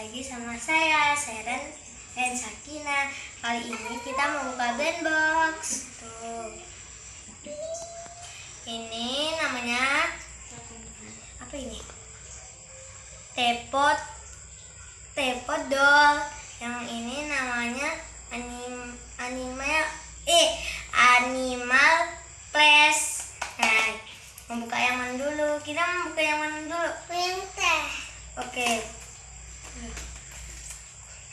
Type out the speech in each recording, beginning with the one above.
lagi sama saya dan Sakina. Kali ini kita mau buka band box. Tuh. Ini namanya apa ini? Tepot doll. Yang ini namanya Animal Place. Nah, membuka yang mana dulu? Kita membuka yang mana dulu? Yang teh. Oke.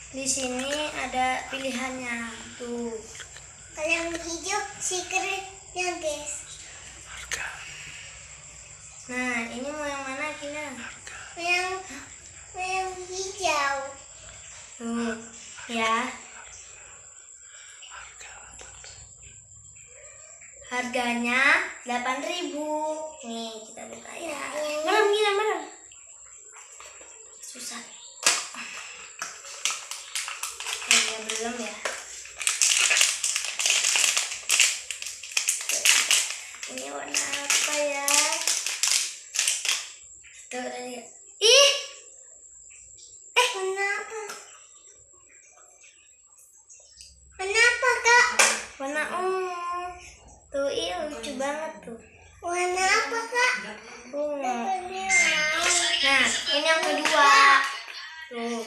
Di sini ada pilihannya tuh. Kalau yang hijau secretnya guys. Nah, ini mau yang mana Kina? Yang hijau. Tuh, ya. Harganya 8.000. Nih, kita buka ya. Malam. Susah. Ya, belum ya. Ini warna apa ya? Tuh, tadi. Ih! Warna apa? Warna apa, Kak? Warna ungu. Tuh, iya lucu banget tuh. Warna apa, Kak? Ungu. Nah, ini yang kedua. Tuh.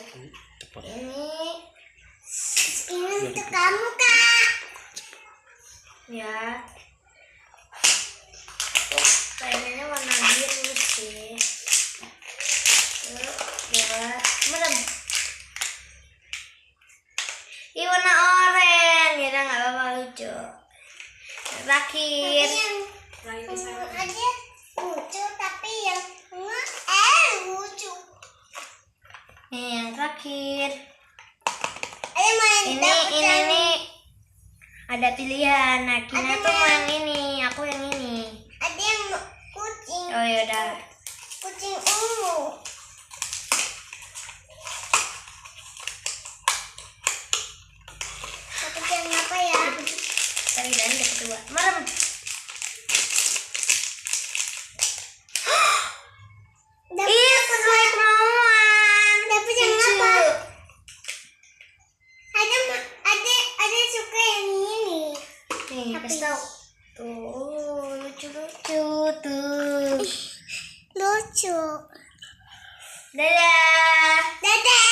Ini untuk kamu, Kak. Ya. Tuh, kayaknya warna biru sih. Tuh, ya. Merem. Ini warna oranye. Ya, nggak apa-apa, lucu. Terakhir. Aja lucu, tapi yang lucu. Nih, yang terakhir. Ini ada pilihan. Nah, Kina tuh mau yang ini, aku yang ini. Ada yang kucing. Oh ya udah. Kucing ungu. Tapi yang apa ya? Cari dan yang kedua. Merem. Ih, sesuai kemauan. Tapi yang apa? Ada suka yang ini. Nih, kasih tahu. Tuh, lucu tuh. Lucu. Dadah.